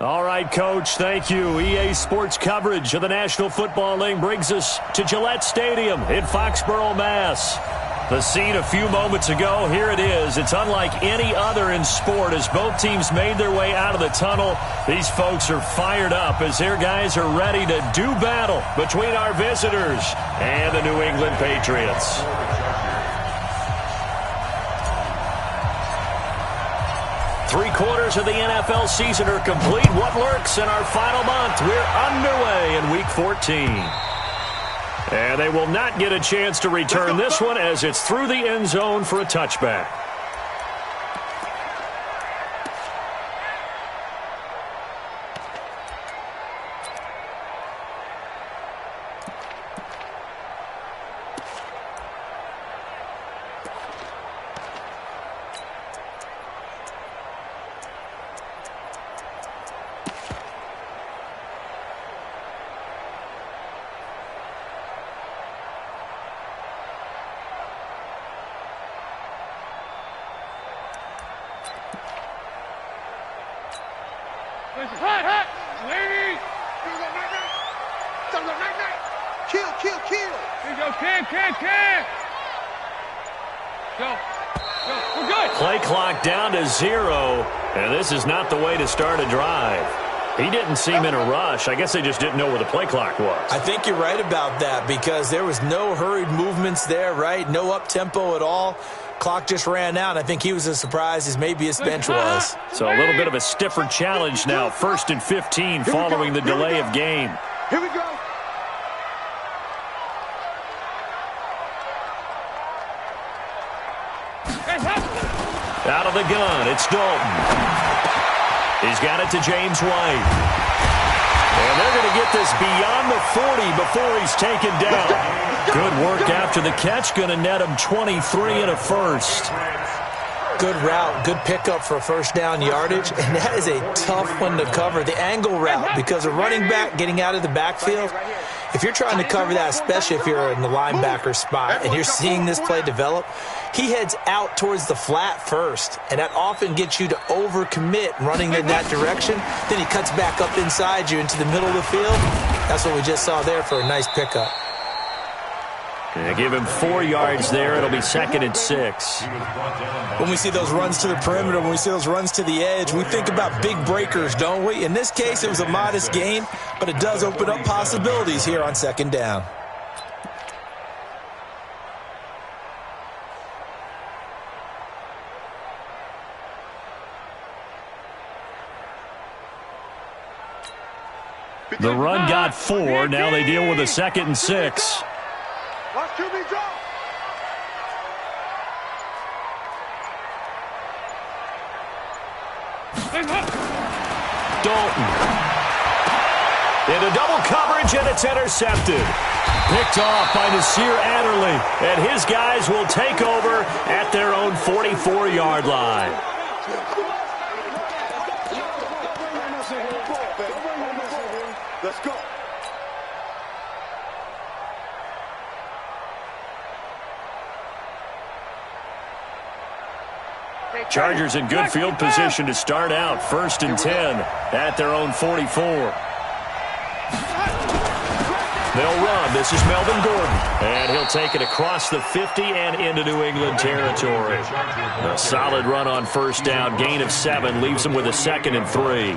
All right, Coach, thank you. EA Sports coverage of the National Football League brings us to Gillette Stadium in Foxborough, Mass. The scene a few moments ago, here it is. It's unlike any other in sport as both teams made their way out of the tunnel. These folks are fired up as their guys are ready to do battle between our visitors and the New England Patriots. Three-quarters of the NFL season are complete. What lurks in our final month? We're underway in Week 14. And they will not get a chance to return this one as it's through the end zone for a touchback. Play clock down to 0, and this is not the way to start a drive. He didn't seem in a rush. I guess they just didn't know where the play clock was. I think you're right about that because there was no hurried movements there, right? No up-tempo at all. Clock just ran out. I think he was as surprised as maybe his bench was. So a little bit of a stiffer challenge now. 1st and 15 following the delay of game. Here we go. Out of the gun, it's Dalton. He's got it to James White. And they're going to get this beyond the 40 before he's taken down. Good work after the catch. Going to net him 23 and a first. Good route, good pickup for first down yardage, and that is a tough one to cover, the angle route, because a running back getting out of the backfield, if you're trying to cover that, especially if you're in the linebacker spot and you're seeing this play develop, he heads out towards the flat first, and that often gets you to overcommit running in that direction. Then he cuts back up inside you into the middle of the field. That's what we just saw there for a nice pickup. They give him 4 yards there. It'll be 2nd and 6. When we see those runs to the perimeter, when we see those runs to the edge, we think about big breakers, don't we? In this case, it was a modest gain, but it does open up possibilities here on 2nd down. The run got 4. Now they deal with a 2nd and 6. Watch QB draw. Dalton. Into double coverage, and it's intercepted. Picked off by Nasir Adderley, and his guys will take over at their own 44-yard line. Let's go. Chargers in good field position to start out. 1st and 10 at their own 44. They'll run. This is Melvin Gordon. And he'll take it across the 50 and into New England territory. A solid run on 1st down. Gain of 7 leaves them with a 2nd and 3.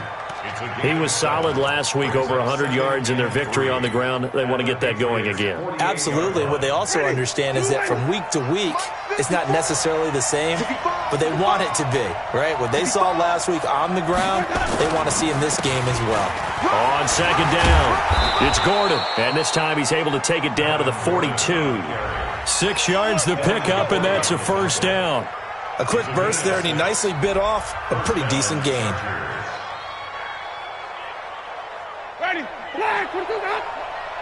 He was solid last week, over 100 yards in their victory on the ground. They want to get that going again. Absolutely. What they also understand is that from week to week, it's not necessarily the same, but they want it to be, right? What they saw last week on the ground, they want to see in this game as well. On 2nd down, it's Gordon, and this time he's able to take it down to the 42. 6 yards to pick up, and that's a 1st down. A quick burst there, and he nicely bit off a pretty decent gain.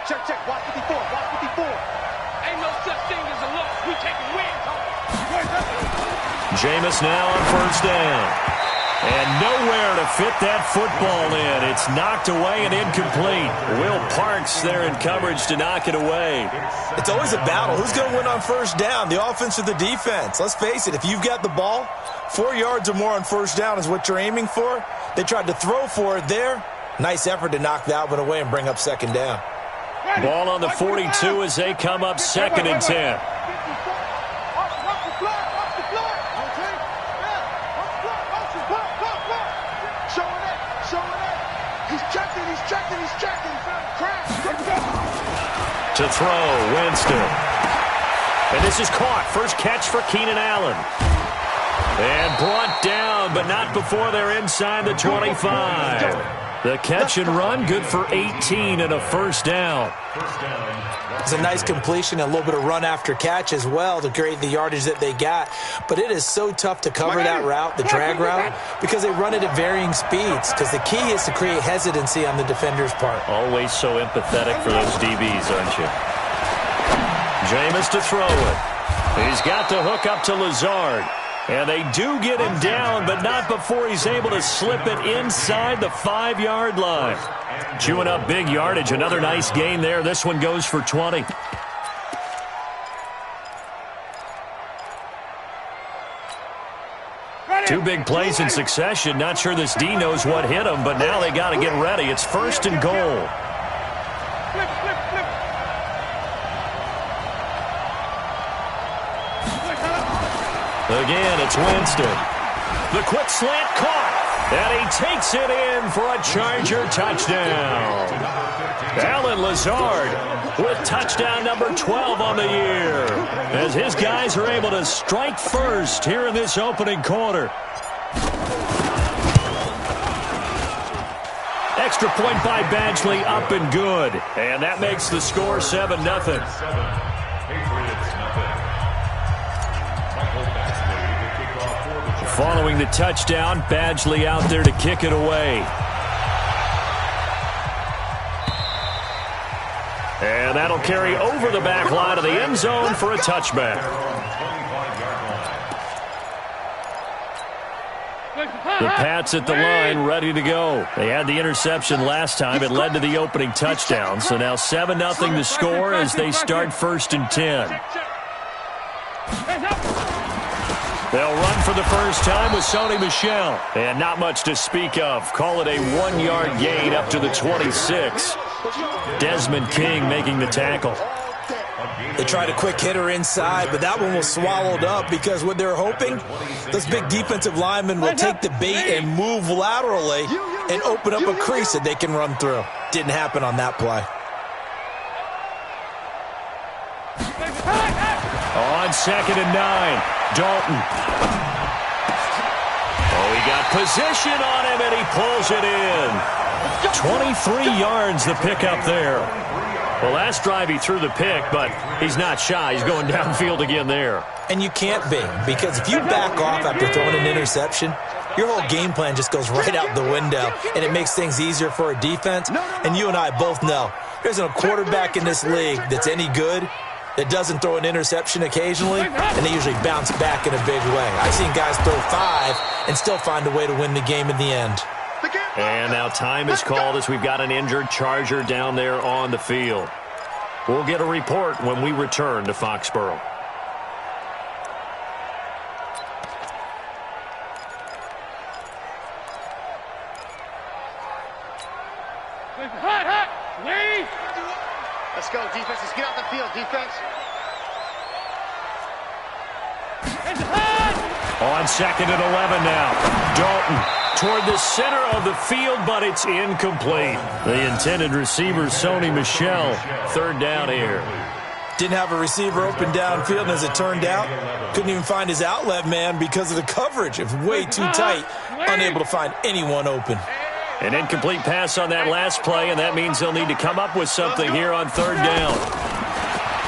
Check, check. Watch 54. Watch 54. Ain't no such thing as a loss. We taking wins. Jameis now on 1st down. And nowhere to fit that football in. It's knocked away and incomplete. Will Parks there in coverage to knock it away. It's always a battle. Who's going to win on first down, the offense or the defense? Let's face it, if you've got the ball, 4 yards or more on first down is what you're aiming for. They tried to throw for it there. Nice effort to knock that one away and bring up second down. Ball on the 42 as they come up 2nd and 10. To throw, Winston. And this is caught. First catch for Keenan Allen. And brought down, but not before they're inside the 25. The catch and run, good for 18 and a first down. It's a nice completion, a little bit of run after catch as well to create the yardage that they got. But it is so tough to cover that route, the drag route, because they run it at varying speeds. Because the key is to create hesitancy on the defender's part. Always so empathetic for those DBs, aren't you? Jameis to throw it. He's got the hook up to Lazard. And they do get him down, but not before he's able to slip it inside the 5-yard line. Chewing up big yardage. Another nice gain there. This one goes for 20. Two big plays in succession. Not sure this D knows what hit him, but now they got to get ready. It's 1st and goal. Again, it's Winston. The quick slant caught. And he takes it in for a Charger touchdown. Allen Lazard with touchdown number 12 on the year. As his guys are able to strike first here in this opening quarter. Extra point by Badgley, up and good. And that makes the score 7-0. Following the touchdown, Badgley out there to kick it away. And that'll carry over the back line of the end zone for a touchback. The Pats at the line, ready to go. They had the interception last time. It led to the opening touchdown. So now 7-0 to score as they start 1st and 10. They'll run for the first time with Sony Michel. And not much to speak of. Call it a 1-yard gain up to the 26. Desmond King making the tackle. They tried a quick hitter inside, but that one was swallowed up because what they're hoping, those big defensive linemen will take the bait and move laterally and open up a crease that they can run through. Didn't happen on that play. On 2nd and 9, Dalton. Oh, he got position on him, and he pulls it in. 23 yards the pickup there. Well, last drive he threw the pick, but he's not shy. He's going downfield again there. And you can't be, because if you back off after throwing an interception, your whole game plan just goes right out the window, and it makes things easier for a defense. And you and I both know there's a quarterback in this league that's any good that doesn't throw an interception occasionally, and they usually bounce back in a big way. I've seen guys throw 5 and still find a way to win the game in the end. And now time is called as we've got an injured Charger down there on the field. We'll get a report when we return to Foxborough. Let's go, defense. Let's get off the field, defense. On 2nd and 11 now. Dalton toward the center of the field, but it's incomplete. The intended receiver, Sony Michel. 3rd down here. Didn't have a receiver open downfield, and as it turned out, couldn't even find his outlet man because of the coverage. It was way too tight, unable to find anyone open. An incomplete pass on that last play, and that means they'll need to come up with something here on 3rd down.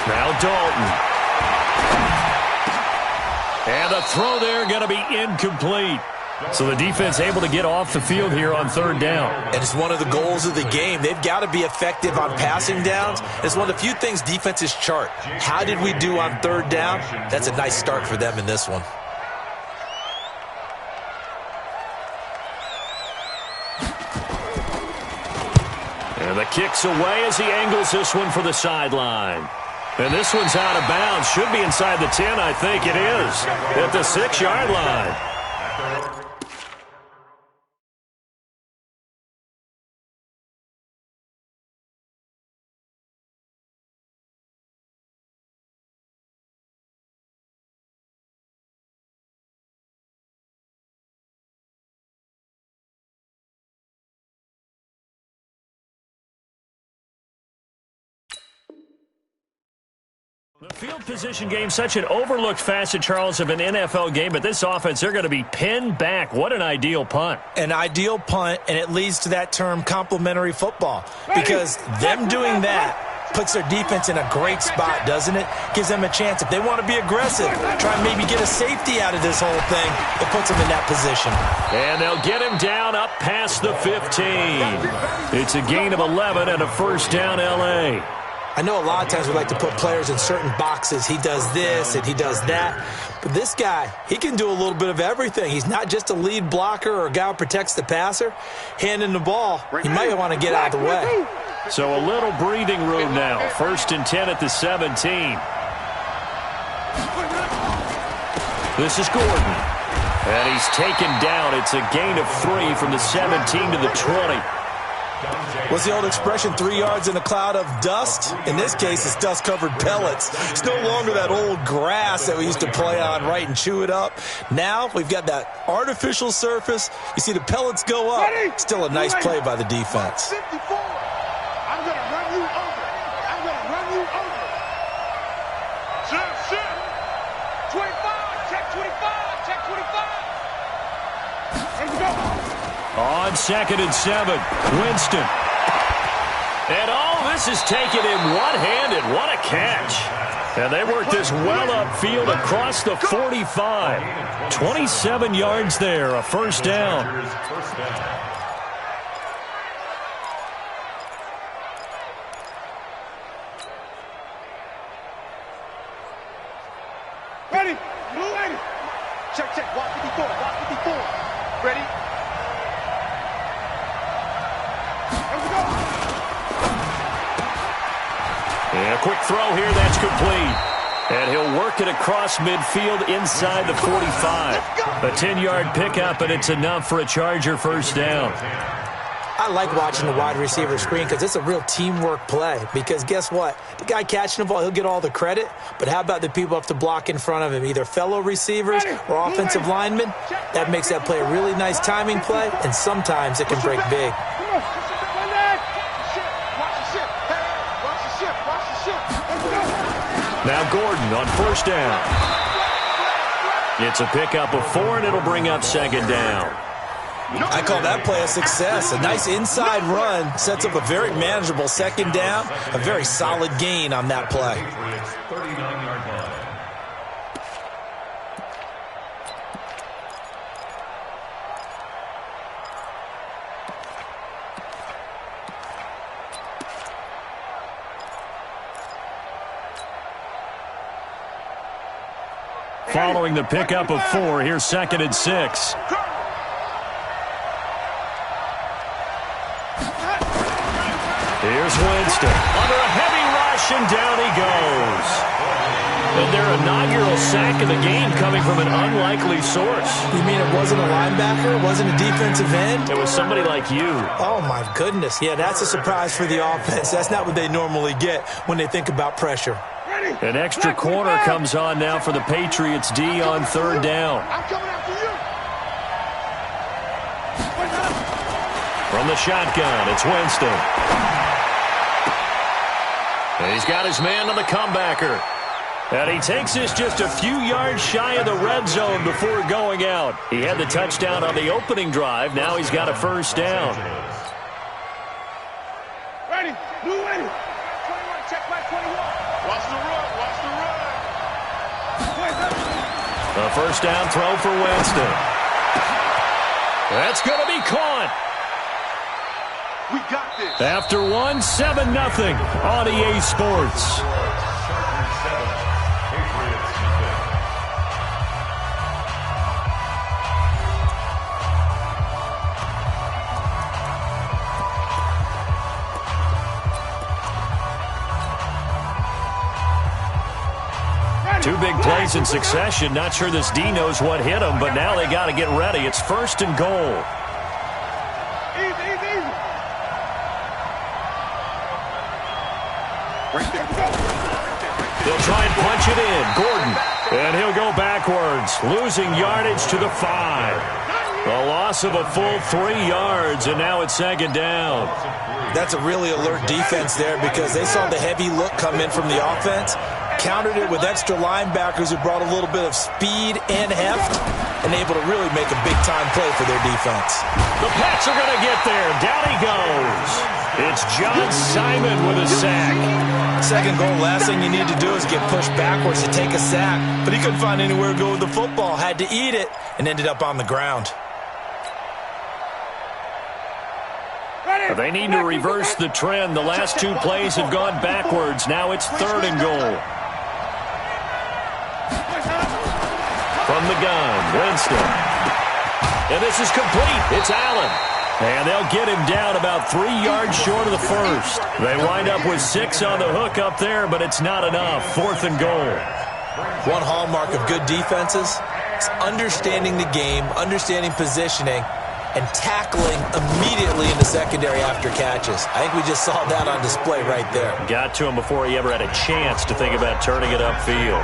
Now Dalton. And the throw there going to be incomplete. So the defense able to get off the field here on 3rd down. And it's one of the goals of the game. They've got to be effective on passing downs. It's one of the few things defenses chart. How did we do on 3rd down? That's a nice start for them in this one. And the kick's away as he angles this one for the sideline. And this one's out of bounds. Should be inside the 10, I think it is, at the 6-yard line. The field position game, such an overlooked facet, Charles, of an NFL game, but this offense, they're going to be pinned back. What an ideal punt. An ideal punt, and it leads to that term complementary football, because them doing that puts their defense in a great spot, doesn't it? Gives them a chance. If they want to be aggressive, try and maybe get a safety out of this whole thing, it puts them in that position. And they'll get him down up past the 15. It's a gain of 11 and a first down, L.A. I know a lot of times we like to put players in certain boxes. He does this and he does that. But this guy, he can do a little bit of everything. He's not just a lead blocker or a guy who protects the passer. Handing the ball, he might want to get out of the way. So a little breathing room now. 1st and 10 at the 17. This is Gordon. And he's taken down. It's a gain of 3 from the 17 to the 20. What's the old expression, 3 yards in a cloud of dust? In this case, it's dust-covered pellets. It's no longer that old grass that we used to play on, right, and chew it up. Now we've got that artificial surface. You see the pellets go up. Still a nice play by the defense. 54. I'm going to run you over. I'm going to run you over. Sit. 25. Check 25. Check 25. Let's go. On 2nd and 7, Winston. And this is taken in one-handed. What a catch. And they work this well upfield across the 45. 27 yards there, a first down. Ready. Ready. Check. Walk 54. Walk 54. Ready. And a quick throw here, that's complete. And he'll work it across midfield inside the 45. A 10-yard pickup, and it's enough for a Charger first down. I like watching the wide receiver screen because it's a real teamwork play. Because guess what? The guy catching the ball, he'll get all the credit. But how about the people have to block in front of him, either fellow receivers or offensive linemen? That makes that play a really nice timing play, and sometimes it can break big. Now Gordon on first down. It's a pickup of 4, and it'll bring up 2nd down. I call that play a success. A nice inside run sets up a very manageable 2nd down. A very solid gain on that play. 39-yard line. Following the pickup of 4, here's 2nd and 6. Here's Winston. Under a heavy rush, and down he goes. And their inaugural sack of the game coming from an unlikely source. You mean it wasn't a linebacker? It wasn't a defensive end? It was somebody like you. Oh, my goodness. Yeah, that's a surprise for the offense. That's not what they normally get when they think about pressure. An extra corner comes on now for the Patriots D on 3rd down. I'm coming after you. From the shotgun, it's Winston. And he's got his man on the comebacker. And he takes this just a few yards shy of the red zone before going out. He had the touchdown on the opening drive. Now he's got a first down. Ready. Blue ready. 21. Check back 21. Watch the run. Watch the run. A first down throw for Winston. That's going to be caught. We got this. After 1, 7-0 on EA Sports. big plays in succession. Not sure this D knows what hit him, but now they got to get ready. It's 1st and goal. Easy. They'll try and punch it in. Gordon. And he'll go backwards, losing yardage to the 5. A loss of a full 3 yards, and now it's 2nd down. That's a really alert defense there because they saw the heavy look come in from the offense, countered it with extra linebackers who brought a little bit of speed and heft, and able to really make a big-time play for their defense. The Pats are going to get there. Down he goes. It's John Simon with a sack. 2nd goal, last thing you need to do is get pushed backwards to take a sack, but he couldn't find anywhere to go with the football, had to eat it, and ended up on the ground. They need to reverse the trend. The last 2 plays have gone backwards. Now it's 3rd and goal. From the gun, Winston. And this is complete. It's Allen. And they'll get him down about 3 yards short of the 1st. They wind up with 6 on the hook up there, but it's not enough. 4th and goal. One hallmark of good defenses is understanding the game, understanding positioning, and tackling immediately in the secondary after catches. I think we just saw that on display right there. Got to him before he ever had a chance to think about turning it upfield.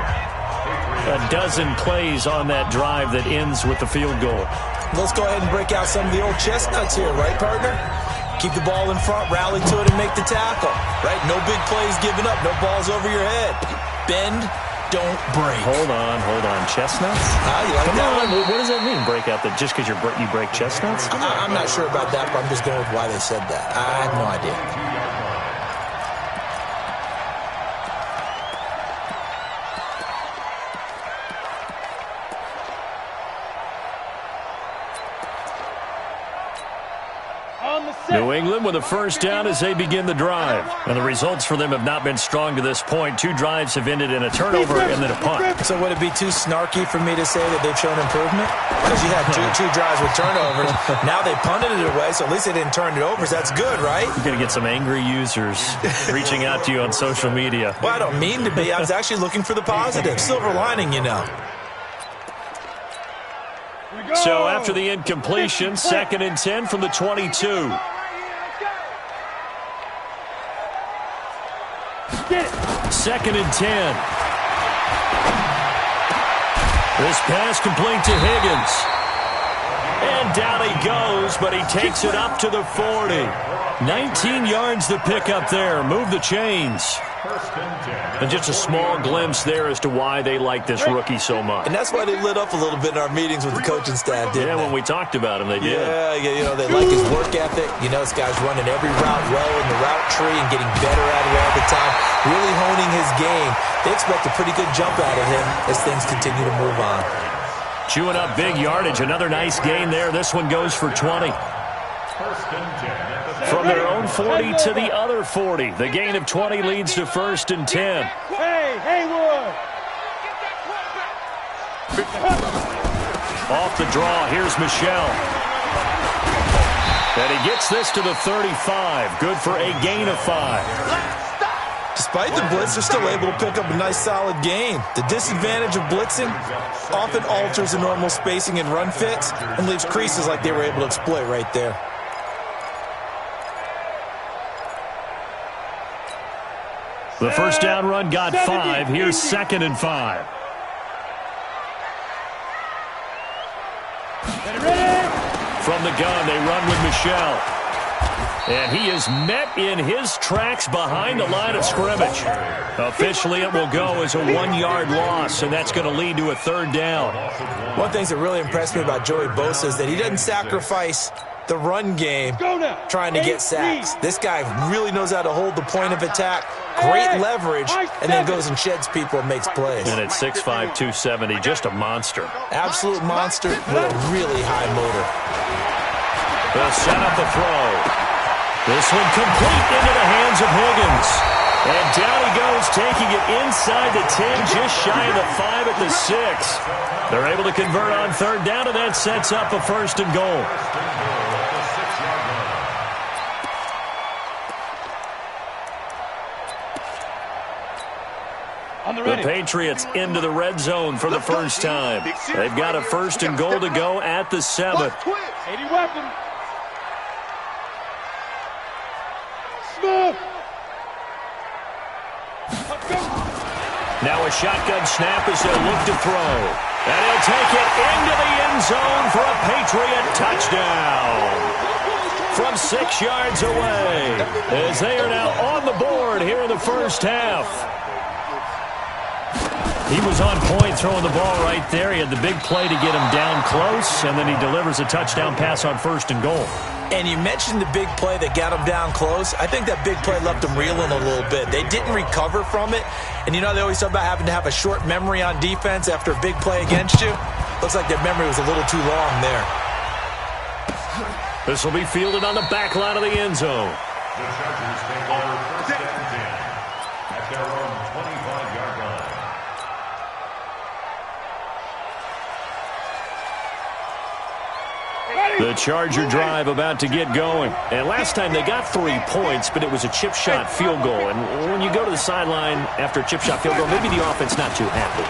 A dozen plays on that drive that ends with the field goal. Let's go ahead and break out some of the old chestnuts here, right, partner? Keep the ball in front, rally to it, and make the tackle, right? No big plays given up, no balls over your head. Bend, don't break. Hold on. Chestnuts? You like that one? What does that mean, break out? That just because you break chestnuts? I'm not sure about that, but I'm just going with why they said that. I have no idea. New England with a 1st down as they begin the drive. And the results for them have not been strong to this point. 2 drives have ended in a turnover and then a punt. So would it be too snarky for me to say that they've shown improvement? Because you had two drives with turnovers. Now they punted it away, so at least they didn't turn it over. So that's good, right? You're going to get some angry users reaching out to you on social media. Well, I don't mean to be. I was actually looking for the positive. Silver lining, you know. So after the incompletion, 2nd and 10 from the 22. 2nd and 10. This pass complete to Higgins. And down he goes, but he takes it up to the 40. 19 yards to pick up there. Move the chains. And just a small glimpse there as to why they like this rookie so much. And that's why they lit up a little bit in our meetings with the coaching staff, didn't they? Yeah, when we talked about him, they did. Yeah, you know, they like his work ethic. You know, this guy's running every route well in the route tree and getting better at it all the time, really honing his game. They expect a pretty good jump out of him as things continue to move on. Chewing up big yardage. Another nice gain there. This one goes for 20. From their own 40 to the other 40. The gain of 20 leads to 1st and 10. Hey, Haywood! Off the draw, here's Michelle. And he gets this to the 35. Good for a gain of 5. Despite the blitz, they're still able to pick up a nice solid gain. The disadvantage of blitzing often alters the normal spacing and run fits and leaves creases like they were able to exploit right there. The 1st down run got 5. Here's 2nd and 5. From the gun, they run with Michelle. And he is met in his tracks behind the line of scrimmage. Officially, it will go as a 1-yard loss, and that's going to lead to a 3rd down. One of the things that really impressed me about Joey Bosa is that he doesn't sacrifice the run game trying to get sacks. This guy really knows how to hold the point of attack, great leverage, and then goes and sheds people and makes plays. And at 6'5", 270, just a monster. Absolute monster with a really high motor. They'll set up the throw. This one complete into the hands of Higgins. And down he goes, taking it inside the 10, just shy of the 5 at the 6. They're able to convert on 3rd down, and that sets up a 1st and goal. The Patriots into the red zone for the first time. They've got a 1st and goal to go at the 7. 80 weapon. Smith. Now a shotgun snap as they'll look to throw. And he'll take it into the end zone for a Patriot touchdown. From 6 yards away, as they are now on the board here in the first half. He was on point throwing the ball right there. He had the big play to get him down close, and then he delivers a touchdown pass on 1st and goal. And you mentioned the big play that got him down close. I think that big play left him reeling a little bit. They didn't recover from it. And you know they always talk about having to have a short memory on defense after a big play against you. Looks like their memory was a little too long there. This will be fielded on the back line of the end zone. The Chargers take over 1st and 10 at their own 25-yard line. The Charger drive about to get going. And last time they got 3 points, but it was a chip shot field goal. And when you go to the sideline after a chip shot field goal, maybe the offense not too happy.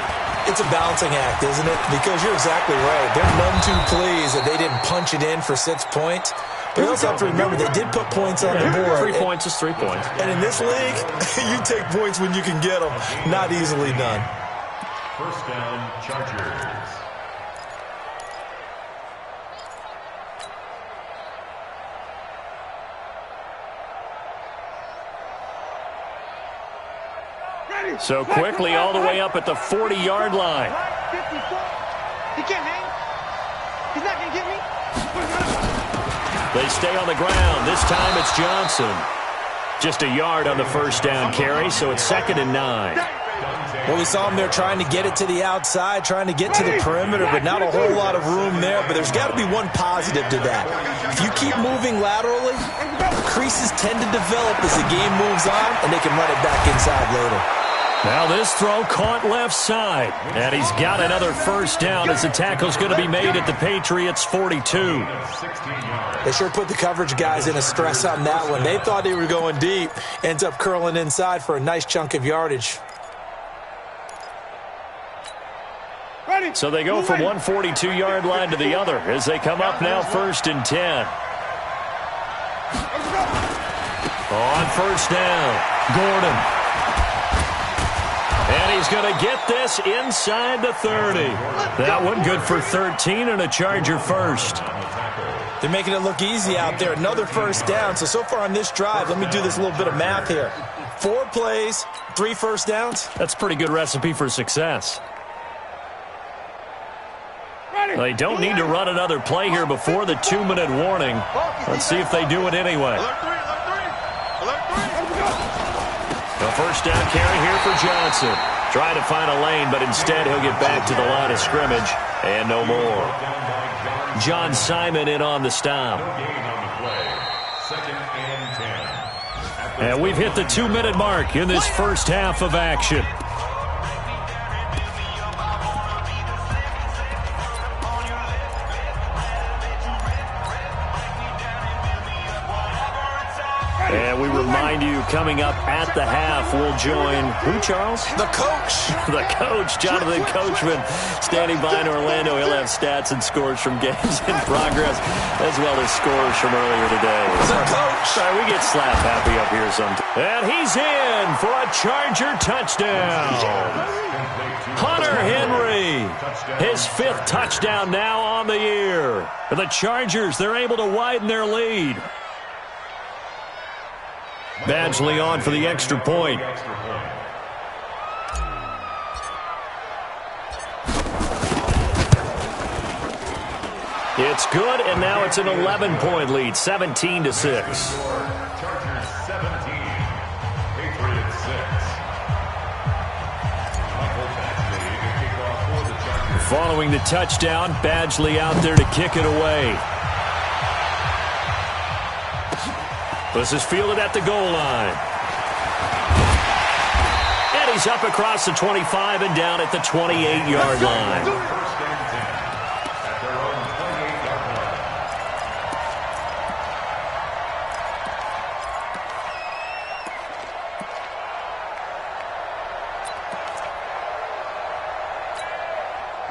It's a balancing act, isn't it? Because you're exactly right. They're none too pleased that they didn't punch it in for 6 points. But you also have to remember they did put points on the board. 3 points is 3 points. And in this league, you take points when you can get them. Not easily done. 1st down, Chargers. So quickly all the way up at the 40-yard line. 54. He can't hang. He's not going to get me. They stay on the ground. This time it's Johnson. Just a yard on the 1st down carry, so it's 2nd and 9. Well, we saw him there trying to get it to the outside, trying to get to the perimeter, but not a whole lot of room there. But there's got to be one positive to that. If you keep moving laterally, creases tend to develop as the game moves on, and they can run it back inside later. Now this throw caught left side. And he's got another 1st down as the tackle's going to be made at the Patriots' 42. They sure put the coverage guys in a stress on that one. They thought they were going deep. Ends up curling inside for a nice chunk of yardage. So they go from one 42-yard line to the other as they come up now 1st and 10. On 1st down, Gordon. And he's going to get this inside the 30. That one good for 13 and a Charger 1st. They're making it look easy out there. Another 1st down. So far on this drive, let me do this little bit of math here. 4 plays, 3 1st downs. That's a pretty good recipe for success. They don't need to run another play here before the 2-minute warning. Let's see if they do it anyway. The 1st down carry here for Johnson. Trying to find a lane, but instead he'll get back to the line of scrimmage. And no more. John Simon in on the stop. And we've hit the 2-minute mark in this first half of action. And we remind you, coming up at the half, we'll join who, Charles? The coach. The coach, Jonathan Coachman, standing by in Orlando. He'll have stats and scores from games in progress, as well as scores from earlier today. The coach. Sorry, we get slap happy up here sometimes. And he's in for a Charger touchdown. Hunter Henry, his 5th touchdown now on the year. For the Chargers, they're able to widen their lead. Badgley on for the extra point. It's good, and now it's an 11-point lead, 17-6. Chargers 17, Patriots 6. Following the touchdown, Badgley out there to kick it away. This is fielded at the goal line. And he's up across the 25 and down at the 28-yard line.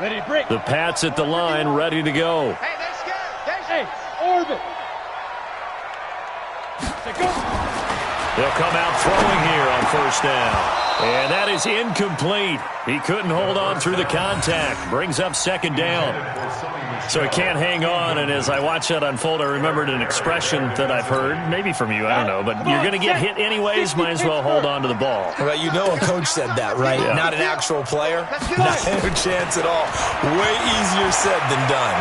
The Pats at the line, ready to go. Hey, they're scared. Hey, orbit. They'll come out throwing here on first down. And that is incomplete. He couldn't hold on through the contact. Brings up second down. So he can't hang on, and as I watch that unfold, I remembered an expression that I've heard, maybe from you, I don't know, but you're going to get hit anyways, might as well hold on to the ball. Well, you know a coach said that, right? Yeah. Not an actual player. Not a chance at all. Way easier said than done.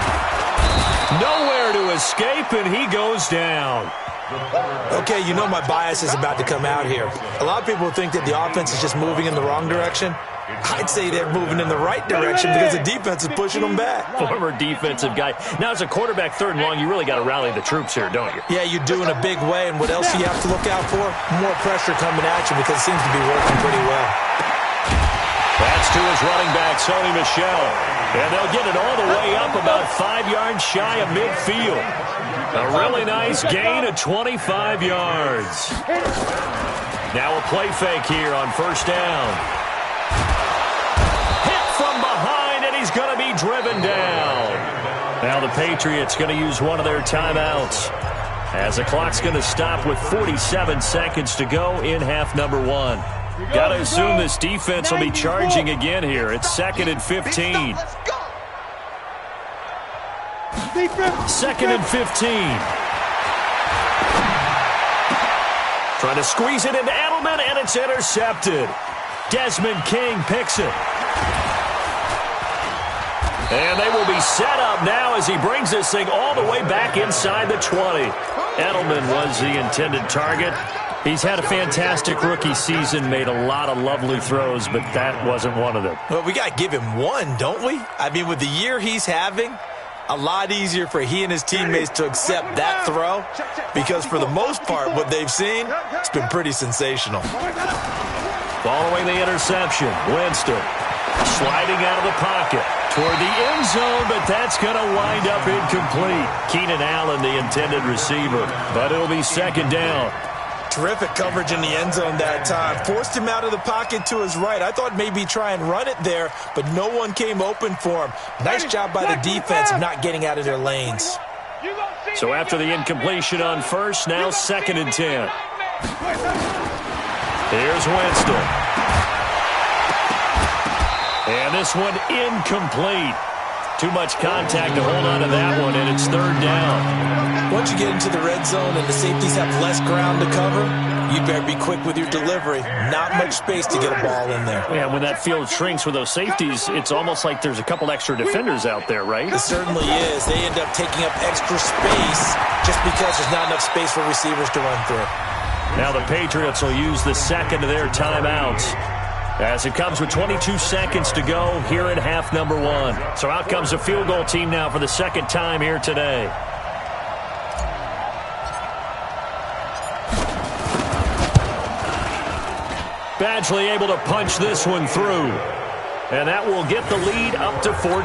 Nowhere to escape, and he goes down. Okay, you know my bias is about to come out here. A lot of people think that the offense is just moving in the wrong direction. I'd say they're moving in the right direction because the defense is pushing them back. Former defensive guy. Now, as a quarterback, third and long, you really got to rally the troops here, don't you? Yeah, you do in a big way. And what else do you have to look out for? More pressure coming at you because it seems to be working pretty well. That's to his running back, Sony Michel. And they'll get it all the way up about 5 yards shy of midfield. A really nice gain of 25 yards. Now a play fake here on first down. Hit from behind, and he's going to be driven down. Now the Patriots going to use one of their timeouts, as the clock's going to stop with 47 seconds to go in half number one. Got to assume this defense will be charging again here. It's 2nd and 15. 2nd and 15. Trying to squeeze it into Edelman, and it's intercepted. Desmond King picks it. And they will be set up now as he brings this thing all the way back inside the 20. Edelman was the intended target. He's had a fantastic rookie season, made a lot of lovely throws, but that wasn't one of them. Well, we got to give him one, don't we? I mean, with the year he's having, a lot easier for he and his teammates to accept that throw because for the most part, what they've seen, it's been pretty sensational. Following the interception, Winston sliding out of the pocket toward the end zone, but that's going to wind up incomplete. Keenan Allen, the intended receiver, but it'll be second down. Terrific coverage in the end zone that time. Forced him out of the pocket to his right. I thought maybe try and run it there, but no one came open for him. Nice job by the defense of not getting out of their lanes. So after the incompletion on first, now 2nd and 10. Here's Winston. And this one incomplete. Too much contact to hold on to that one, and it's third down. Once you get into the red zone and the safeties have less ground to cover, you better be quick with your delivery. Not much space to get a ball in there. Yeah, when that field shrinks with those safeties, it's almost like there's a couple extra defenders out there, right? It certainly is. They end up taking up extra space just because there's not enough space for receivers to run through. Now the Patriots will use the second of their timeouts, as it comes with 22 seconds to go here in half number one. So out comes the field goal team now for the second time here today. Badgley able to punch this one through. And that will get the lead up to 14.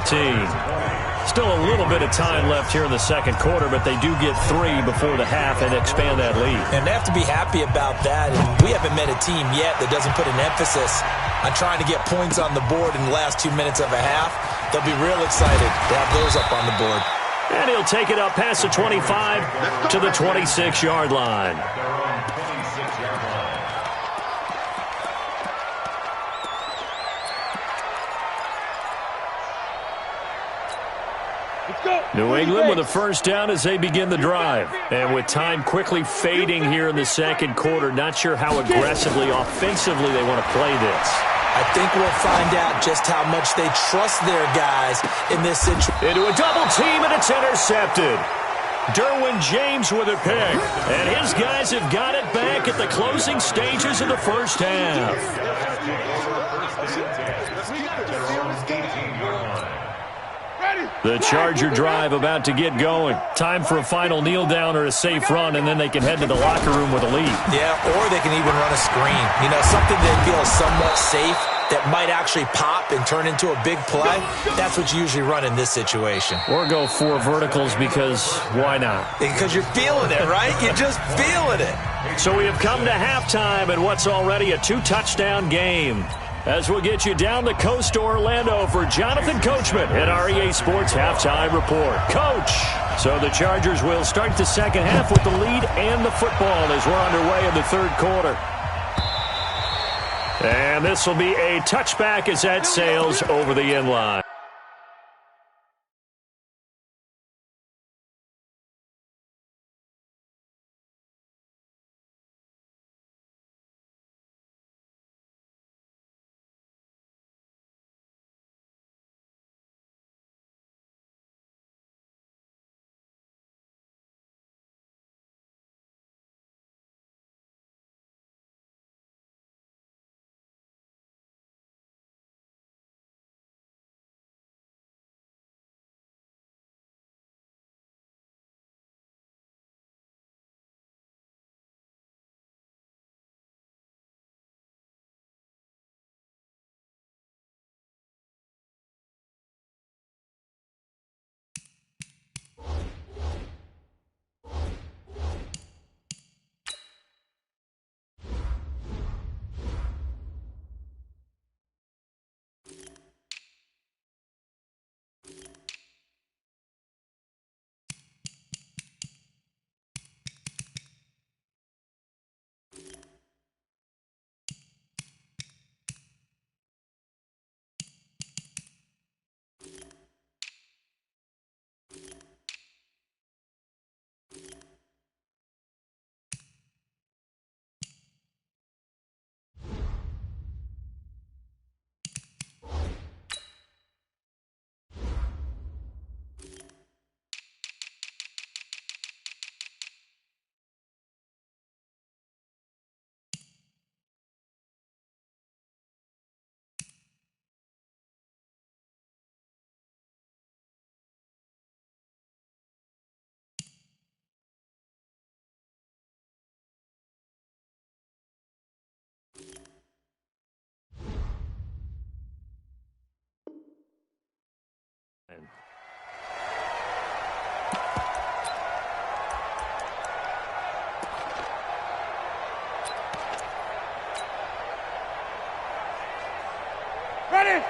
Still a little bit of time left here in the second quarter, but they do get 3 before the half and expand that lead. And they have to be happy about that. And we haven't met a team yet that doesn't put an emphasis on trying to get points on the board in the last 2 minutes of a half. They'll be real excited to have those up on the board. And he'll take it up past the 25 to the 26-yard line. New England with a first down as they begin the drive. And with time quickly fading here in the second quarter, not sure how aggressively, offensively they want to play this. I think we'll find out just how much they trust their guys in this situation. Into a double team, and it's intercepted. Derwin James with a pick. And his guys have got it back at the closing stages of the first half. The Charger drive about to get going. Time for a final kneel down or a safe run, and then they can head to the locker room with a lead. Yeah, or they can even run a screen. You know, something they feel is somewhat safe that might actually pop and turn into a big play. That's what you usually run in this situation. Or go 4 verticals because why not? Because you're feeling it, right? You're just feeling it. So we have come to halftime in what's already a 2-touchdown game. as we'll get you down the coast to Orlando for Jonathan Coachman at our EA Sports Halftime Report. Coach, so the Chargers will start the second half with the lead and the football as we're underway in the third quarter. And this will be a touchback as that sails over the end line.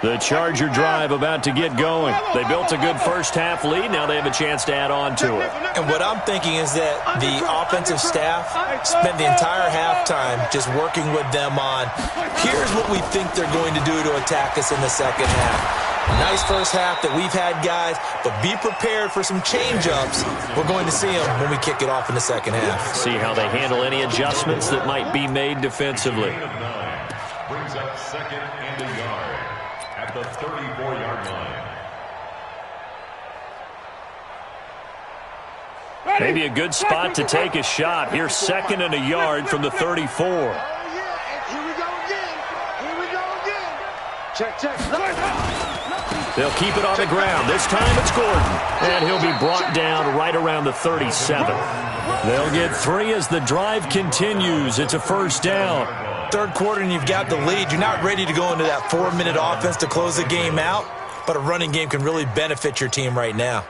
The Charger drive about to get going. They built a good first-half lead. Now they have a chance to add on to it. And what I'm thinking is that the offensive staff spent the entire halftime just working with them on, here's what we think they're going to do to attack us in the second half. Nice first half that we've had, guys, but be prepared for some change-ups. We're going to see them when we kick it off in the second half. See how they handle any adjustments that might be made defensively. Brings up second and a yard at the 34-yard line. Maybe a good spot to take a shot. Here's second and a yard from the 34. Here we go again. Here we go again. Check. They'll keep it on the ground. This time it's Gordon. And he'll be brought down right around the 37. They'll get 3 as the drive continues. It's a first down. Third quarter and you've got the lead. You're not ready to go into that 4-minute offense to close the game out, but a running game can really benefit your team right now.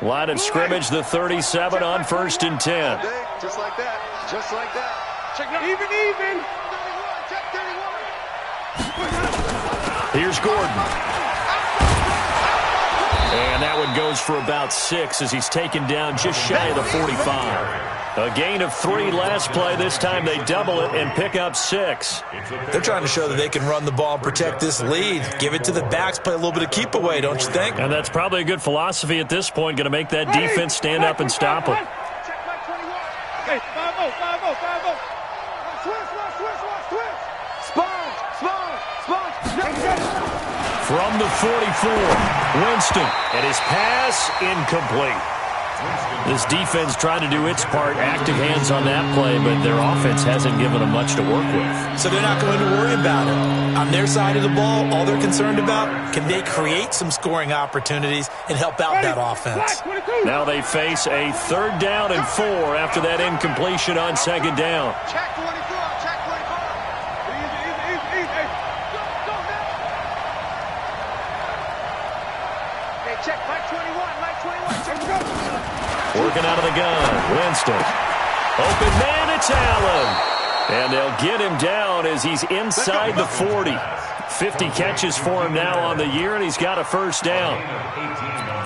Line of scrimmage, the 37 on 1st and 10. Just like that. Just like that. Check it out. Even. 31. Check 31. Here's Gordon. And that one goes for about 6 as he's taken down just shy of the 45. A gain of 3 last play. This time they double it and pick up 6. They're trying to show that they can run the ball and protect this lead. Give it to the backs, play a little bit of keep away, don't you think? And that's probably a good philosophy at this point. Going to make that defense stand up and stop them. Check back 21. Hey, 5-0. Sponge. From the 44, Winston, and his pass incomplete. This defense trying to do its part, active hands on that play, but their offense hasn't given them much to work with. So they're not going to worry about it. On their side of the ball, all they're concerned about, can they create some scoring opportunities and help out that offense? Now they face a 3rd down and 4 after that incompletion on 2nd down. Check 24. Easy. Go now. Hey, check Mike 21. Check. working out of the gun. Winston. Open man, it's Allen. And they'll get him down as he's inside the 40. 50 catches for him now on the year, and he's got a first down.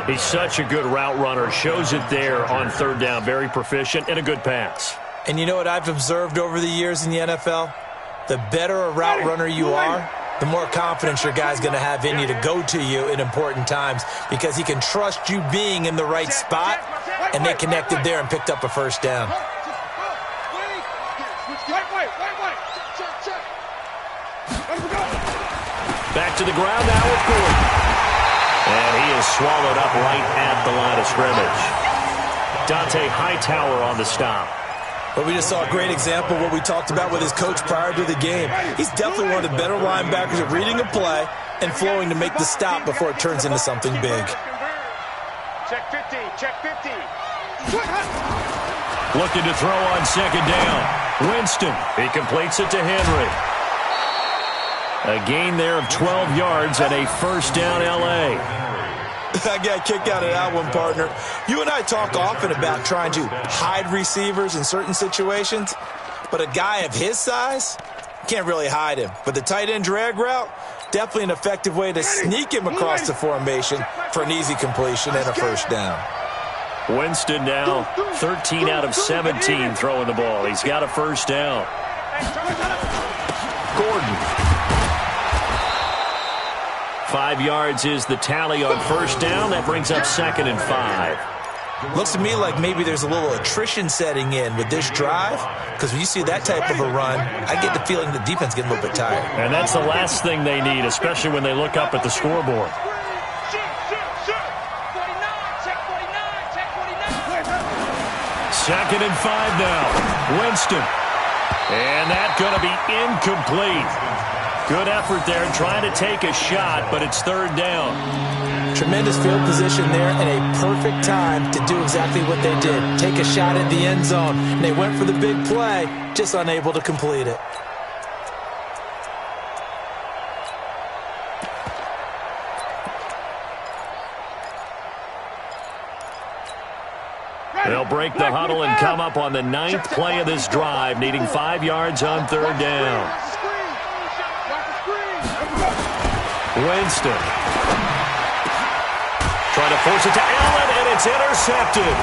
He's such a good route runner. Shows it there on third down. Very proficient and a good pass. And you know what I've observed over the years in the NFL? The better a route runner you are, the more confidence your guy's going to have in you to go to you in important times because he can trust you being in the right spot, and they connected there and picked up a first down. Back to the ground now with Gordon. And he is swallowed up right at the line of scrimmage. Dante Hightower on the stop. But we just saw a great example of what we talked about with his coach prior to the game. He's definitely one of the better linebackers at reading a play and flowing to make the stop before it turns into something big. Check 50, check 50. Looking to throw on second down. Winston, he completes it to Henry. A gain there of 12 yards and a first down L.A. I got a kick out of that one, partner. You and I talk often about trying to hide receivers in certain situations, but a guy of his size can't really hide him. But the tight end drag route, definitely an effective way to sneak him across the formation for an easy completion and a first down. Winston now 13 out of 17 throwing the ball. He's got a first down. Gordon. 5 yards is the tally on first down. That brings up 2nd and 5. Looks to me like maybe there's a little attrition setting in with this drive, because when you see that type of a run, I get the feeling the defense getting a little bit tired. And that's the last thing they need, especially when they look up at the scoreboard. Second and 5 now. Winston. And that's going to be incomplete. Good effort there trying to take a shot, but it's third down. Tremendous field position there and a perfect time to do exactly what they did. Take a shot at the end zone. And they went for the big play, just unable to complete it. They'll break the huddle and come up on the 9th play of this drive, needing 5 yards on third down. Winston. Trying to force it to Allen, and it's intercepted.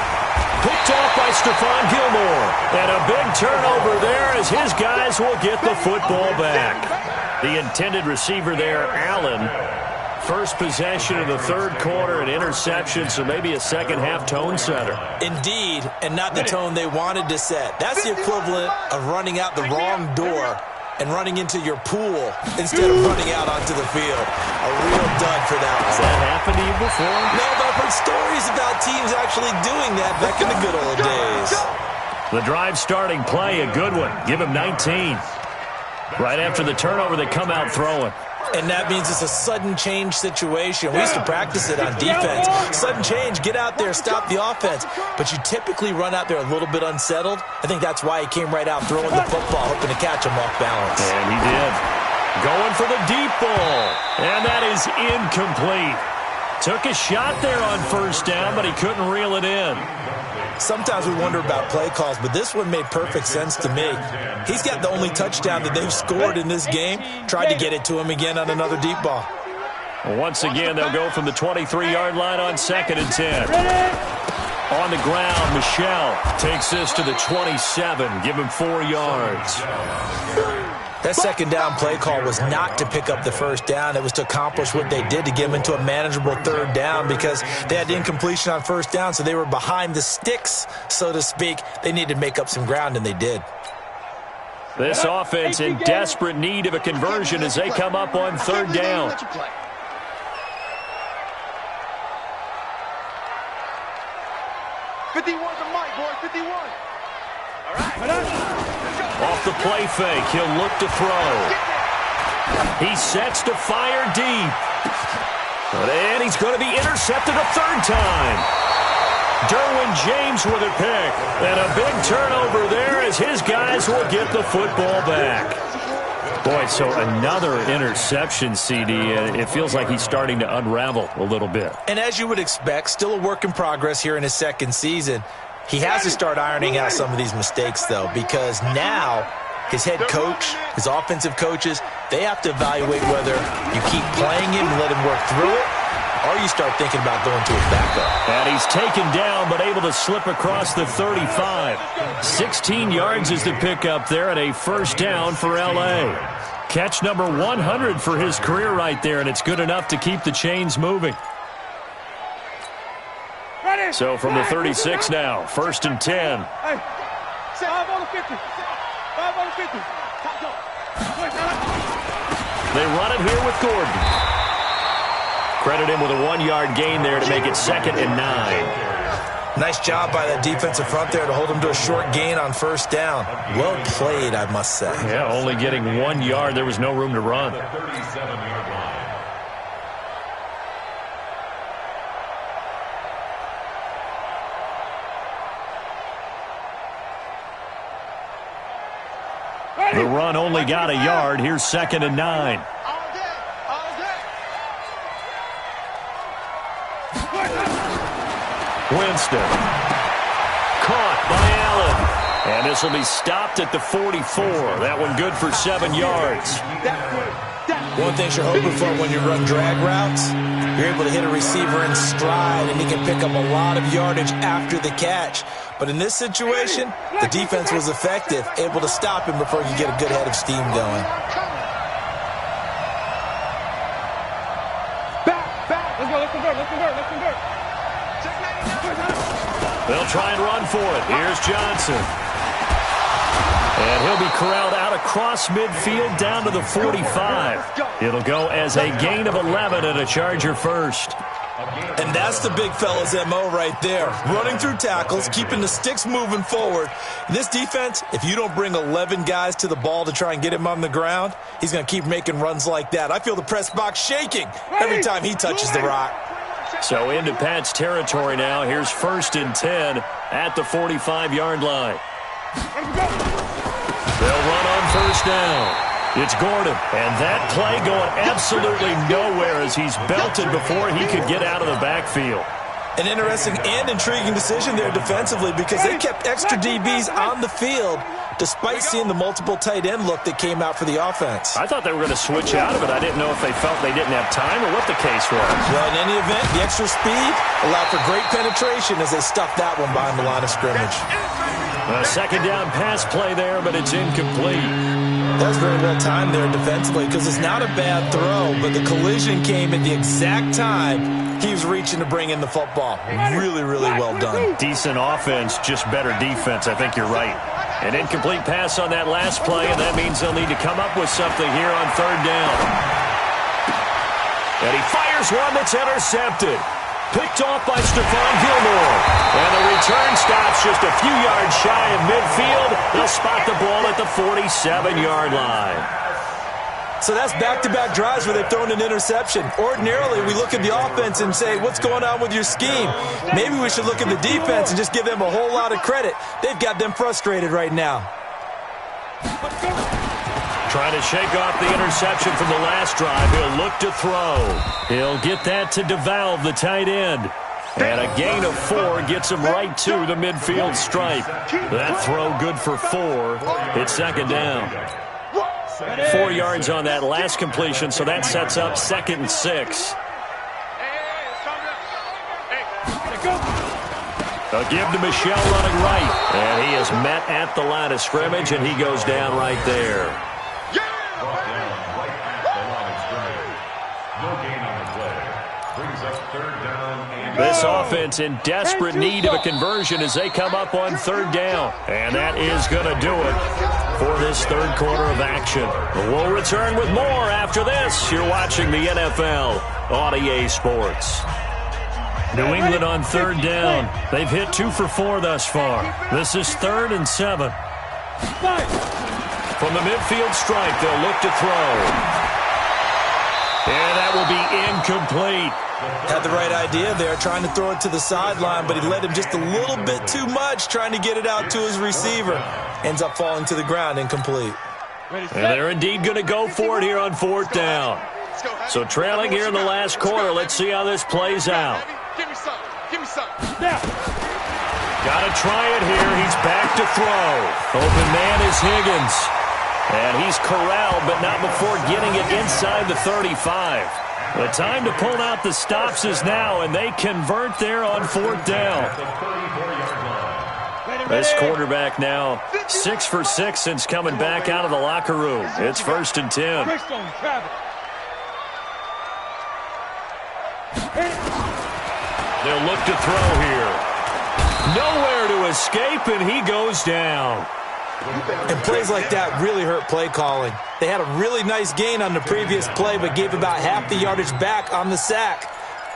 Picked off by Stephon Gilmore. And a big turnover there as his guys will get the football back. The intended receiver there, Allen. First possession of the third quarter, an interception, so maybe a second-half tone setter. Indeed, and not the tone they wanted to set. That's the equivalent of running out the wrong door and running into your pool instead of running out onto the field. A real dud for that one. Has that happened to you before? No, but I've heard stories about teams actually doing that back in the good old days. The drive starting play, a good one. Give him 19. Right after the turnover, they come out throwing. And that means it's a sudden change situation. We used to practice it on defense. Sudden change, get out there, stop the offense. But you typically run out there a little bit unsettled. I think that's why he came right out throwing the football, hoping to catch him off balance. And he did. Going for the deep ball. And that is incomplete. Took a shot there on first down, but he couldn't reel it in. Sometimes we wonder about play calls, but this one made perfect sense to me. He's got the only touchdown that they've scored in this game. Tried to get it to him again on another deep ball. Once again, they'll go from the 23-yard line on 2nd and 10. On the ground, Michel takes this to the 27. Give him 4 yards. That second down play call was not to pick up the first down. It was to accomplish what they did to get them into a manageable third down because they had incompletion on first down, so they were behind the sticks, so to speak. They needed to make up some ground, and they did. This offense in desperate need of a conversion as they come up on third down. Off the play fake, he'll look to throw. He sets to fire deep. And he's going to be intercepted a third time. Derwin James with a pick. And a big turnover there as his guys will get the football back. Boy, so another interception, CD. It feels like he's starting to unravel a little bit. And as you would expect, still a work in progress here in his second season. He has to start ironing out some of these mistakes, though, because now his head coach, his offensive coaches, they have to evaluate whether you keep playing him and let him work through it, or you start thinking about going to his backup. And he's taken down, but able to slip across the 35. 16 yards is the pickup there, and a first down for L.A. Catch number 100 for his career right there, and it's good enough to keep the chains moving. So from the 36 now, 1st and 10. Hey, 5 on the 50. 5 on the 50. They run it here with Gordon. Credit him with a 1-yard gain there to make it 2nd and 9. Nice job by that defensive front there to hold him to a short gain on 1st down. Well played, I must say. Yeah, only getting 1 yard. There was no room to run. 37-yard line. The run only got a yard. Here's 2nd and 9. Winston. Caught by Allen. And this will be stopped at the 44. That one good for 7 yards. One thing you're hoping for when you run drag routes, you're able to hit a receiver in stride, and he can pick up a lot of yardage after the catch. But in this situation, the defense was effective, able to stop him before he could get a good head of steam going. Back. Let's convert. They'll try and run for it. Here's Johnson. And he'll be corralled out across midfield down to the 45. It'll go as a gain of 11 and a Charger first. And that's the big fella's MO right there. Running through tackles, keeping the sticks moving forward. This defense, if you don't bring 11 guys to the ball to try and get him on the ground, he's going to keep making runs like that. I feel the press box shaking every time he touches the rock. So into Pat's territory now. Here's 1st and 10 at the 45-yard line. They'll run on 1st down. It's Gordon, and that play going absolutely nowhere as he's belted before he could get out of the backfield. An interesting and intriguing decision there defensively because they kept extra DBs on the field despite seeing the multiple tight end look that came out for the offense. I thought they were going to switch out of it. I didn't know if they felt they didn't have time or what the case was. Well, in any event, the extra speed allowed for great penetration as they stuffed that one behind the line of scrimmage. A 2nd down pass play there, but it's incomplete. That was very well timed there defensively because it's not a bad throw, but the collision came at the exact time he was reaching to bring in the football. Really, really well done. Decent offense, just better defense. I think you're right. An incomplete pass on that last play, and that means they'll need to come up with something here on 3rd down. And he fires one that's intercepted. Picked off by Stephon Gilmore. And the return stops just a few yards shy of midfield. They'll spot the ball at the 47-yard line. So that's back-to-back drives where they've thrown an interception. Ordinarily, we look at the offense and say, what's going on with your scheme? Maybe we should look at the defense and just give them a whole lot of credit. They've got them frustrated right now. Trying to shake off the interception from the last drive. He'll look to throw. He'll get that to DeValve, the tight end. And a gain of 4 gets him right to the midfield stripe. That throw good for 4. It's 2nd down. 4 yards on that last completion, so that sets up 2nd and 6. They'll give to Michel running right. And he is met at the line of scrimmage, and he goes down right there. This offense in desperate need of a conversion as they come up on 3rd down. And that is going to do it for this 3rd quarter of action. We'll return with more after this. You're watching the NFL on EA Sports. New England on 3rd down. They've hit 2 for 4 thus far. This is 3rd and 7. From the midfield stripe, they'll look to throw. And that will be incomplete. Had the right idea there, trying to throw it to the sideline, but he led him just a little bit too much, trying to get it out to his receiver. Ends up falling to the ground, incomplete. And they're indeed going to go for it here on 4th down. So trailing here in the last quarter, let's see how this plays out. Give me something. Got to try it here. He's back to throw. Open man is Higgins. And he's corralled, but not before getting it inside the 35. The time to pull out the stops is now, and they convert there on 4th down. This quarterback now 6 for 6 since coming back out of the locker room. It's 1st and 10. They'll look to throw here. Nowhere to escape, and he goes down. And plays like that really hurt play calling. They had a really nice gain on the previous play, but gave about half the yardage back on the sack.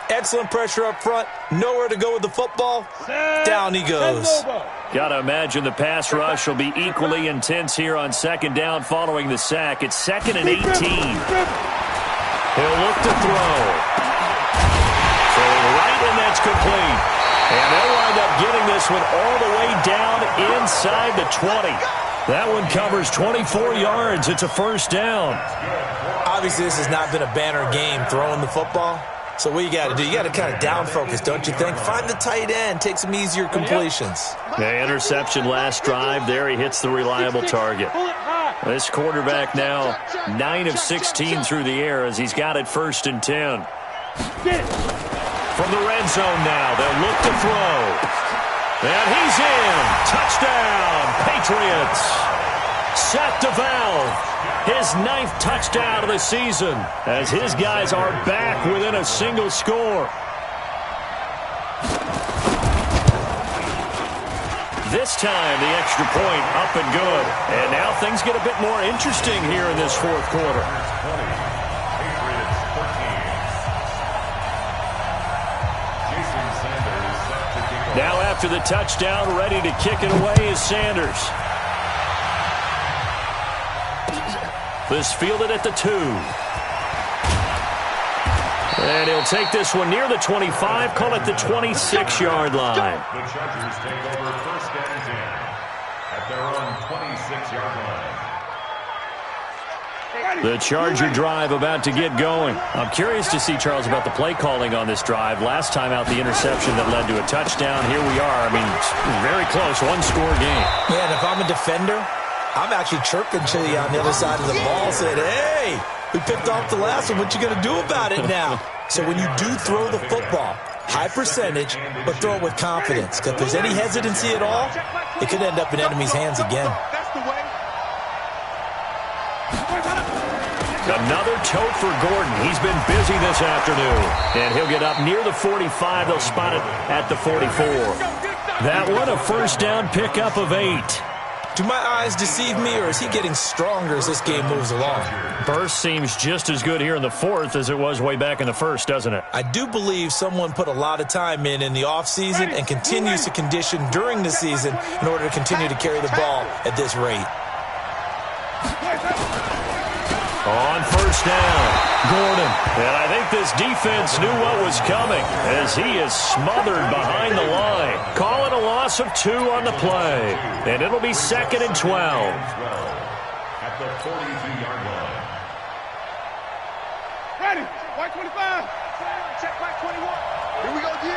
Excellent pressure up front. Nowhere to go with the football. Down he goes. Got to imagine the pass rush will be equally intense here on 2nd down following the sack. It's 2nd and 18. He'll look to throw. Throwing right, and that's complete. And they'll wind up getting this one all the way down inside the 20. That one covers 24 yards. It's a 1st down. Obviously, this has not been a banner game throwing the football. So what you got to do, you got to kind of down focus, don't you think? Find the tight end, take some easier completions. The interception last drive. There he hits the reliable target. This quarterback now 9 of 16 through the air as he's got it 1st and 10. From the red zone now, they'll look to throw. And he's in. Touchdown, Patriots. Seth DeValve, his 9th touchdown of the season, as his guys are back within a single score. This time, the extra point up and good. And now things get a bit more interesting here in this 4th quarter. Now after the touchdown, ready to kick it away is Sanders. This fielded at the 2. And he'll take this one near the 25, call it the 26-yard line. The Chargers take over 1st and 10 at their own 26-yard line. The Charger drive about to get going. I'm curious to see, Charles, about the play calling on this drive. Last time out, the interception that led to a touchdown. Here we are. I mean, very close, 1-score game. Yeah, and if I'm a defender, I'm actually chirping to you on the other side of the ball, saying, hey, we picked off the last one. What you going to do about it now? So when you do throw the football, high percentage, but throw it with confidence. Because if there's any hesitancy at all, it could end up in enemy's hands again. Another tote for Gordon. He's been busy this afternoon. And he'll get up near the 45. They'll spot it at the 44. That one, a 1st down pickup of 8. Do my eyes deceive me, or is he getting stronger as this game moves along? Burst seems just as good here in the 4th as it was way back in the 1st, doesn't it? I do believe someone put a lot of time in the offseason and continues to condition during the season in order to continue to carry the ball at this rate. On 1st down, Gordon. And I think this defense knew what was coming as he is smothered behind the line. Call it a loss of 2 on the play. And it'll be 2nd and 12. At the 42-yard line. Ready. White 25. Check back 21. Here we go, D.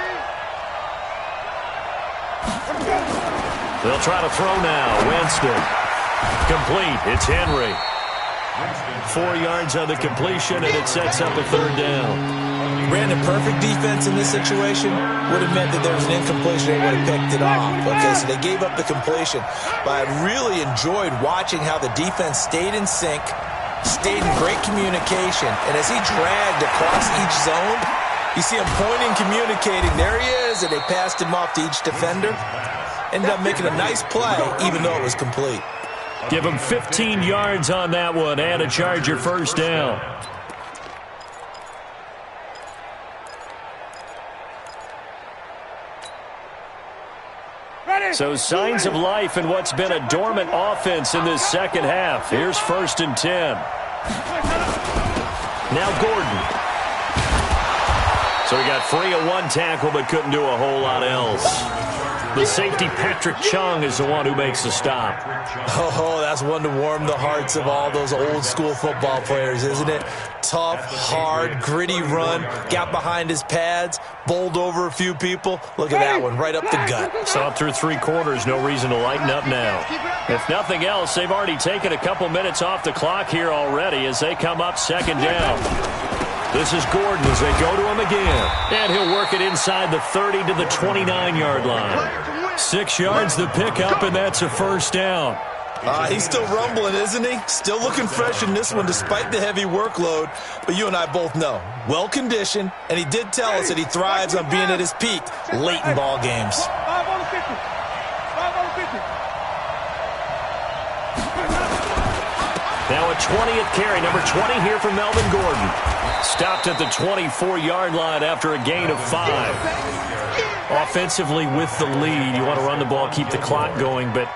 They'll try to throw now. Winston. Complete. It's Henry. 4 yards on the completion, and it sets up a 3rd down. Brandon, perfect defense in this situation would have meant that there was an incompletion. They would have picked it off. Okay, so they gave up the completion. But I really enjoyed watching how the defense stayed in sync, stayed in great communication. And as he dragged across each zone, you see him pointing, communicating. There he is, and they passed him off to each defender. Ended up making a nice play, even though it was complete. Give him 15 yards on that one and a Charger 1st down. So signs of life in what's been a dormant offense in this 2nd half. Here's 1st and 10. Now Gordon. So he got free of 1 tackle but couldn't do a whole lot else. The safety, Patrick Chung, is the one who makes the stop. Oh, that's one to warm the hearts of all those old-school football players, isn't it? Tough, hard, gritty run, got behind his pads, bowled over a few people. Look at that one, right up the gut. So up through 3 quarters, no reason to lighten up now. If nothing else, they've already taken a couple minutes off the clock here already as they come up 2nd down. This is Gordon as they go to him again. And he'll work it inside the 30 to the 29-yard line. 6 yards the pickup, and that's a 1st down. He's still rumbling, isn't he? Still looking fresh in this one despite the heavy workload. But you and I both know, well-conditioned, and he did tell us that he thrives on being at his peak late in ball games. 5 on the 50. 5 on the 50. Now a 20th carry, number 20 here from Melvin Gordon. Stopped at the 24-yard line after a gain of 5. Offensively with the lead, you want to run the ball, keep the clock going, but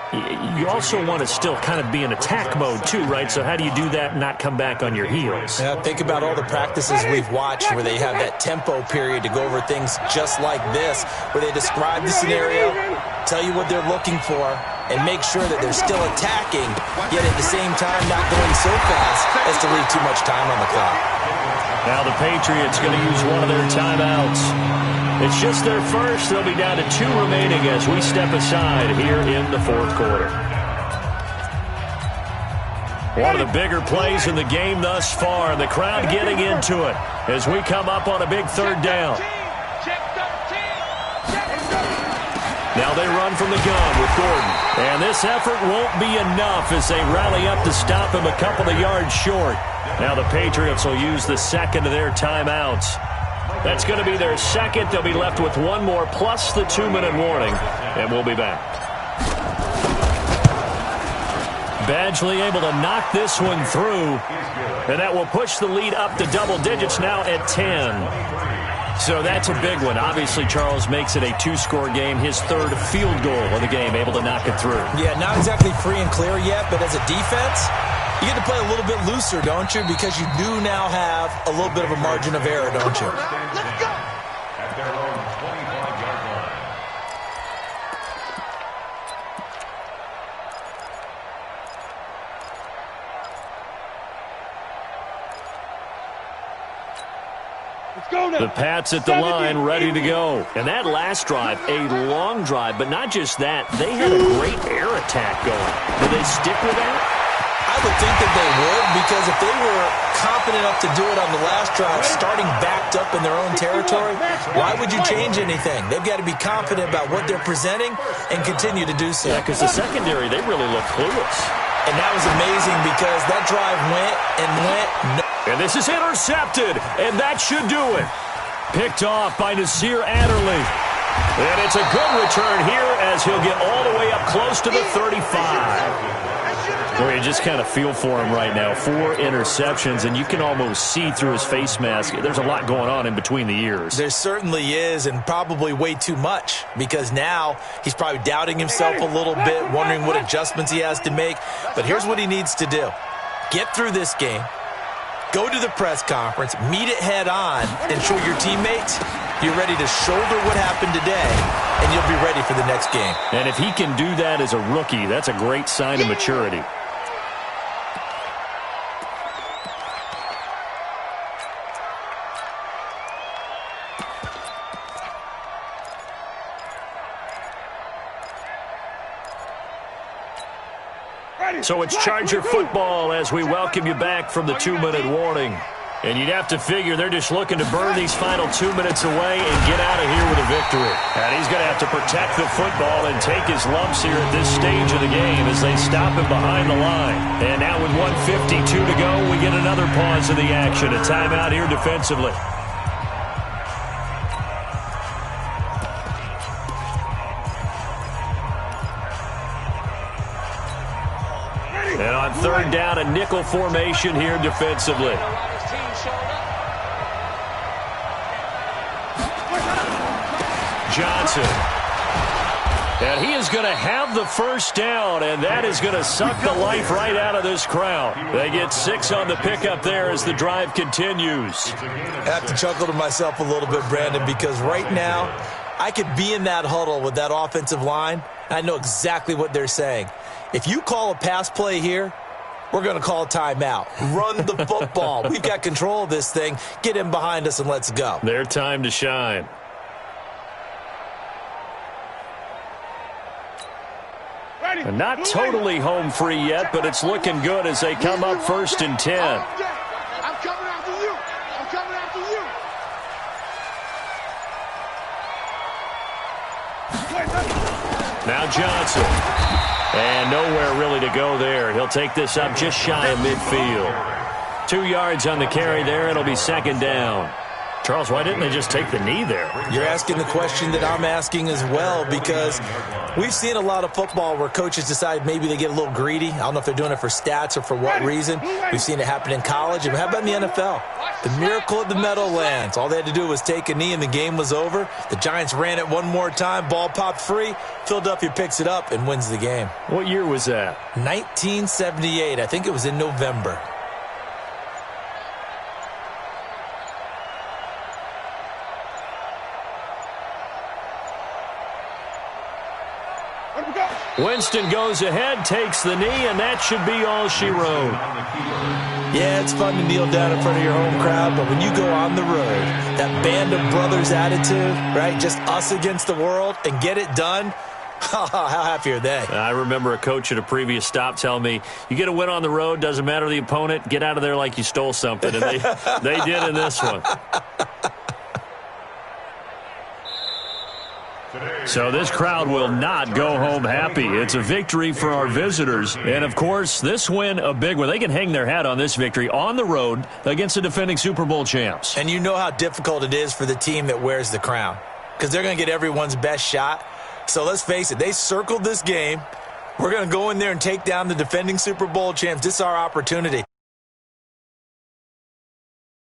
you also want to still kind of be in attack mode too, right? So how do you do that and not come back on your heels? Yeah, think about all the practices we've watched where they have that tempo period to go over things just like this, where they describe the scenario, tell you what they're looking for, and make sure that they're still attacking, yet at the same time not going so fast as to leave too much time on the clock. Now the Patriots going to use one of their timeouts. It's just their first. They'll be down to 2 remaining as we step aside here in the 4th quarter. One of the bigger plays in the game thus far, and the crowd getting into it as we come up on a big 3rd down. Now they run from the gun with Gordon. And this effort won't be enough as they rally up to stop him a couple of yards short. Now the Patriots will use the 2nd of their timeouts. That's going to be their 2nd. They'll be left with 1 more plus the 2-minute warning. And we'll be back. Badgley able to knock this one through. And that will push the lead up to double digits now at 10. So that's a big one. Obviously, Charles makes it a 2-score game. His 3rd field goal of the game, able to knock it through. Yeah, not exactly free and clear yet, but as a defense, you get to play a little bit looser, don't you? Because you do now have a little bit of a margin of error, don't you? Let's go. At their own 25-yard line. Let's go now. The Pats at the line, ready to go. And that last drive, a long drive, but not just that. They had a great air attack going. Do they stick with that? I would think that they would, because if they were confident enough to do it on the last drive, starting backed up in their own territory, why would you change anything? They've got to be confident about what they're presenting and continue to do so. Yeah, because the secondary, they really look clueless. And that was amazing because that drive went and went. And this is intercepted, and that should do it. Picked off by Nasir Adderley. And it's a good return here as he'll get all the way up close to the 35. Boy, you just kind of feel for him right now. 4 interceptions, and you can almost see through his face mask. There's a lot going on in between the ears. There certainly is, and probably way too much, because now he's probably doubting himself a little bit, wondering what adjustments he has to make. But here's what he needs to do. Get through this game, go to the press conference, meet it head on, and show your teammates you're ready to shoulder what happened today, and you'll be ready for the next game. And if he can do that as a rookie, that's a great sign of maturity. So it's Charger football as we welcome you back from the 2-minute warning. And you'd have to figure they're just looking to burn these final 2 minutes away and get out of here with a victory. And he's going to have to protect the football and take his lumps here at this stage of the game as they stop him behind the line. And now with 1:52 to go, we get another pause of the action. A timeout here defensively. And on 3rd down, a nickel formation here defensively. Johnson. And he is going to have the 1st down, and that is going to suck the life right out of this crowd. They get 6 on the pickup there as the drive continues. I have to chuckle to myself a little bit, Brandon, because right now, I could be in that huddle with that offensive line, and I know exactly what they're saying. If you call a pass play here, we're going to call a timeout. Run the football. We've got control of this thing. Get in behind us and let's go. Their time to shine. And not totally home free yet, but it's looking good as they come up 1st and 10. I'm coming after you. I'm coming after you. Now Johnson. And nowhere really to go there. He'll take this up just shy of midfield. 2 yards on the carry there. It'll be 2nd down. Charles, why didn't they just take the knee there? You're asking the question that I'm asking as well, because we've seen a lot of football where coaches decide maybe they get a little greedy. I don't know if they're doing it for stats or for what reason. We've seen it happen in college. And how about in the NFL? The miracle of the Meadowlands. All they had to do was take a knee and the game was over. The Giants ran it one more time. Ball popped free. Philadelphia picks it up and wins the game. What year was that? 1978. I think it was in November. Winston goes ahead, takes the knee, and that should be all she wrote. Yeah, it's fun to kneel down in front of your home crowd, but when you go on the road, that band of brothers attitude, right, just us against the world, and get it done, how happy are they? I remember a coach at a previous stop telling me, you get a win on the road, doesn't matter the opponent, get out of there like you stole something, and they did in this one. So this crowd will not go home happy. It's a victory for our visitors. And, of course, this win, a big one. They can hang their hat on this victory on the road against the defending Super Bowl champs. And you know how difficult it is for the team that wears the crown, because they're going to get everyone's best shot. So let's face it, they circled this game. We're going to go in there and take down the defending Super Bowl champs. This is our opportunity.